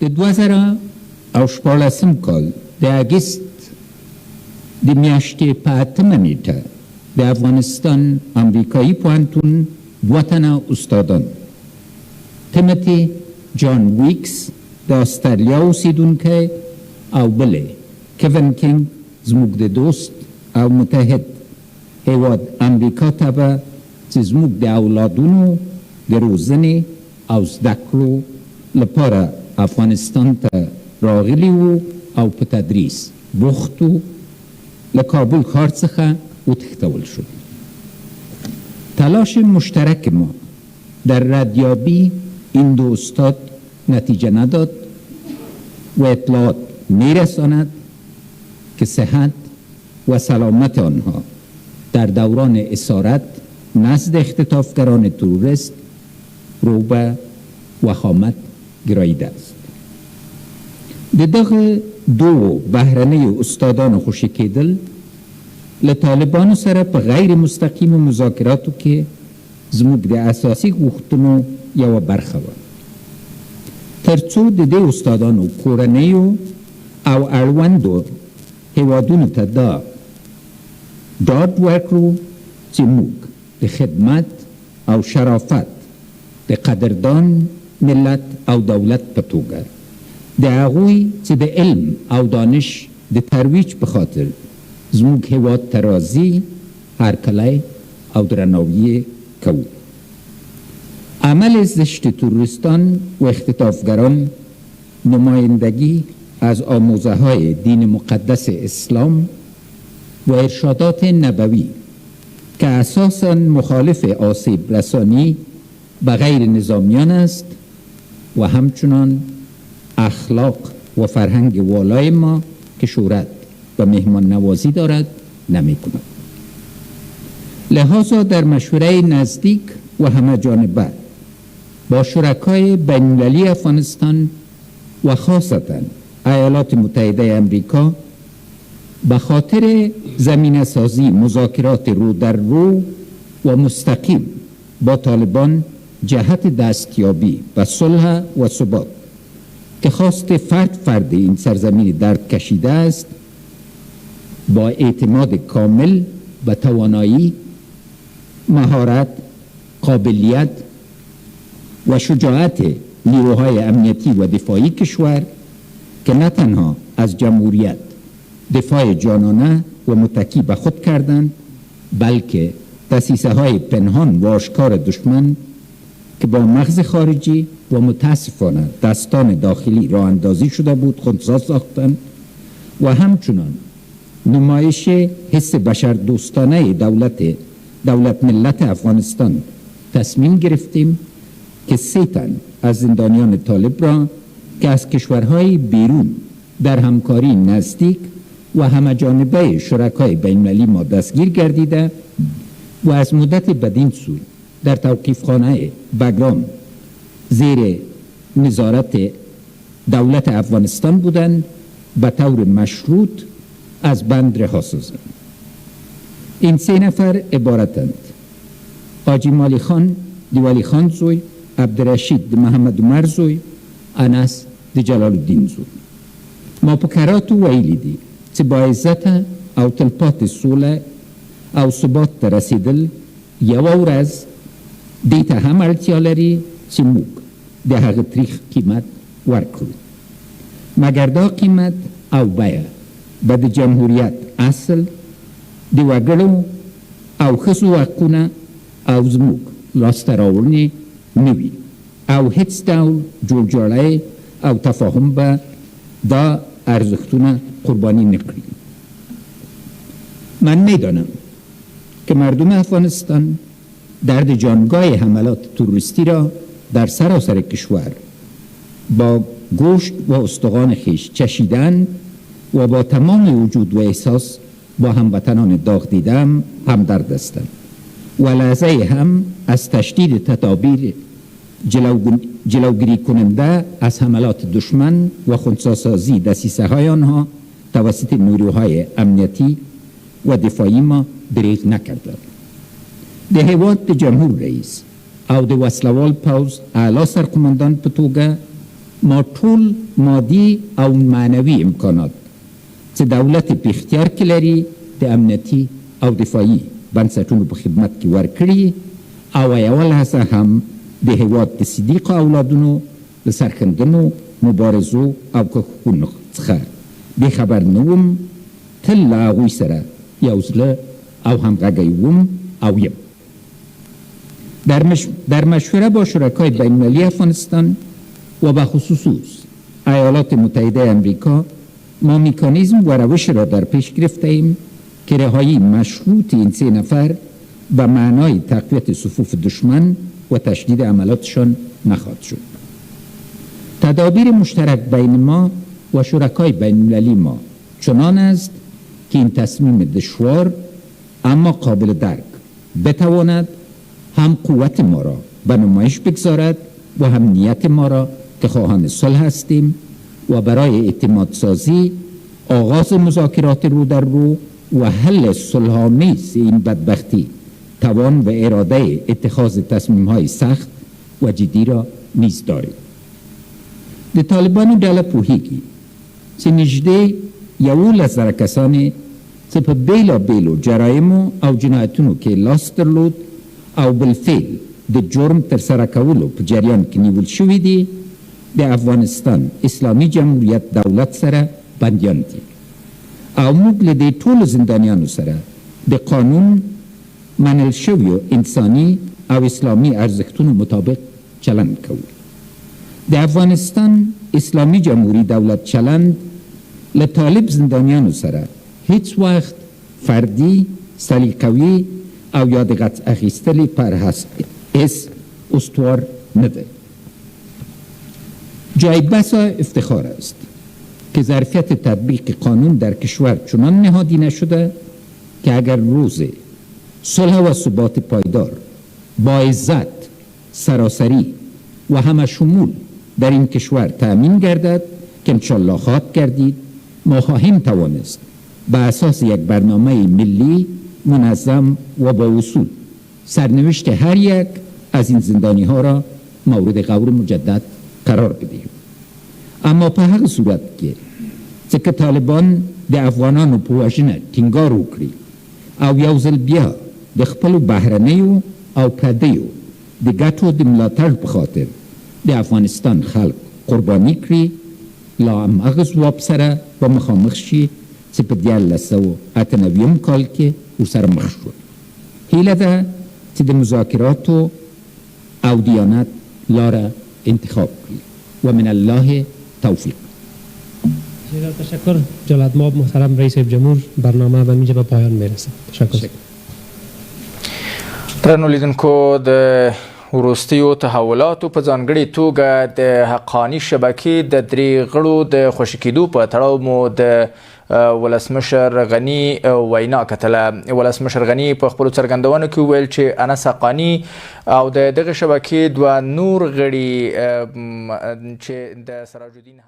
د 2014 کال د اګست د میاشتې په 8 نیټه د افغانستان امریکایي پوهنتون دوه تنه استادان تیموتی جان ویکس د استرالیا اوسیدونکی او بل کوین کینګ زموږ د دوست او متحد هیواد امریکا ته به چې زموږ د اولادونو د روزنې او زده کړو لپاره افغانستان ته راغلي وو او په تدریس بوخت وو. له کابل ښار څخه وتښتول شو. تلاش مشترک ما در ردیابی این دو استاد نتیجه نداد و اطلاعات میرساند که صحت و سلامت آنها در دوران اسارت نزد اختطافگران تروریست رو به وخامت گراییده است. د دغه دو بهرنی استادان خوشی کېدل له طالبانو سره په غیر مستقیم مذاکراتو کې زموږ د اساسي غوښتنو یوه برخه وه، ترڅو د دې استادانو کورنیو او اړوندو هیوادونو ته دا ډاډ ورکړو چې موږ د خدمت او شرافت د قدردان ملت او دولت په توګه د هغوی چې د علم او دانش د ترویج په خاطر زموږ هیواد ته راځي هرکلی او درناوی کوو. عمل زشت تروریستان و اختطافگران نمایندگی از آموزه های دین مقدس اسلام و ارشادات نبوی که اساساً مخالف آسیب رسانی به غیر نظامیان است و همچنان اخلاق و فرهنگ والای ما که شهرت و مهمان نوازی دارد نمی کند. لذا در مشوره نزدیک و همه جانبه با شرکای بین‌المللی افغانستان و خاصتاً ایالات متحده امریکا به خاطر زمینه سازی مذاکرات رو در رو و مستقیم با طالبان جهت دستیابی و صلح و ثبات که خواست فرد این سرزمین درد کشیده است، با اعتماد کامل به توانایی، مهارت، قابلیت و شجاعت نیروهای امنیتی و دفاعی کشور که نه تنها از جمهوریت دفاع جانانه و متکی به خود کردند، بلکه دسیسه های پنهان و آشکار دشمن که با مغز خارجی و متاسفانه دستان داخلی راه اندازی شده بود خودساز ساختند و همچنان نمایش حس بشر دوستانه دولت ملت افغانستان تصمیم گرفتیم که 3 تن از زندانیان طالب را که از کشورهای بیرون در همکاری نزدیک و همه جانبه شرکای بین‌المللی ما دستگیر گردیده و از مدت بدین سو در توقیفخانه بگرام زیر نظارت دولت افغانستان بودند به طور مشروط از بند رها سازند. این 3 نفر عبارتند: حاجی مالی خان دی ولی خان زوی، عبدالرشید دی محمد عمر زوی، انس دی جلال الدین زوی. ما په کراتو ویلی دي چې با عزت او تلپاتې سوله او ثبات ته رسیدل یوه ورځ دې ته هم اړتیا لري چې موږ د هغه تریخ قیمت ورکړو، مګر دا قیمت او بیه به د جمهوریت اصل د وګړو او ښځو حقونه او زموږ لاسته راوړنې نه وي او هیڅ ډول جوړجاړی او تفاهم به دا ارزښتونه قربانی نکړي. من میدانم که مردم افغانستان درد جانگاه حملات تروریستی را در سراسر کشور با گوشت و استخوان خیش چشیدن و با تمام وجود و احساس با هموطنان داغ دیدم همدرد هستند و لحظه هم از تشدید تدابیر جلوگیری کننده از حملات دشمن و خنثی‌سازی دسیسه های آنها توسط نیروهای امنیتی و دفاعی ما دریغ نکرده. د هیواد د جمهور رئیس او د وسلوال پوځ اعلی سرقومندان په توګه ما ټول مادي او معنوي امکانات چې دولت په اختیار کې لري د امنیتي او دفاعي بنسټونو په خدمت کې ورکړي او یوه لحظه هم د هیواد د صدیقو اولادونو د سرښندنو مبارزو او حقوقو څخه بېخبر نه وم. تل له هغوی سره یو زړه او همغږی وم او یم. در مشوره با شرکای بین‌المللی افغانستان و به خصوص ایالات متحده امریکا ما مکانیزم و روش را در پیش گرفته ایم که رهایی مشروط این 3 نفر به معنای تقویت صفوف دشمن و تشدید عملاتشان نخواهد شد. تدابیر مشترک بین ما و شرکای بین‌المللی ما چنان است که این تصمیم دشوار اما قابل درک بتواند هم قوت ما را به نمایش بگذارد و هم نیت ما را که خواهان صلح هستیم و برای اعتماد سازی آغاز مذاکرات رو در رو و حل صلح‌آمیز این بدبختی توان و اراده اتخاذ تصمیم‌های سخت و جدی را نیز داریم. د طالبانو ډله پوهیږي چې نږدې 11,000 کسانې چې په بیلابیلو جرایمو او جنایتونو کې لاس درلود او بالفعل د جرم ترسره کولو په جریان کې نیول شوي دي د افغانستان اسلامي جمهوریت دولت سره بندیان دي او موږ له دې ټولو زندانیانو سره د قانون منل شویو انساني او اسلامي ارزښتونو مطابق چلند کوو. د افغانستان اسلامي جمهوری دولت چلند له طالب زندانیانو سره هیڅ وخت فردي، سلیقوي او یا د قطع اخیستلې پر حس استوار نه دی. جای بسا افتخار است که ظرفیت تطبیق قانون در کشور چنان نهادی نشده که اگر روز صلح و ثبات پایدار با عزت، سراسری و همه شمول در این کشور تأمین گردد که انشالله خواهد گردید، ما خواهیم توانست به اساس یک برنامه ملی منظم و با اصول سرنوشت هر یک از این زندانی ها را مورد غور مجدد قرار بدهیم. اما په هغه صورت کې چې طالبان د افغانانو په وژنه ټینګار وکړي او یو ځل بیا د خپلو بهرنیو او پردیو د ګټو د ملاتړ په خاطر د افغانستان خلک قرباني کړي، لا هماغه ځواب سره به مخامخ شي چې په 1998 کال کې ورسره مخ شول. هیله ده چې د مذاکراتو او دیانت لاره انتخاب کړي و من الله توفیق. تشکر جلاد ماب محترم رئیس جمهور. برنامه به اینجا به پایان میرسه. تشکر. درنو لیدونکو، د وروستیو تحولاتو په ځانګړې توګه د حقاني شبکې د درې غړو د خوشي کېدو په تړاو مو د ولسمشر غني وینا کتله. ولسمشر غني په خپلو څرګندونو کې وویل چې انس حقاني او د دغه شبکې 2 نور غړي چې د سراج الدین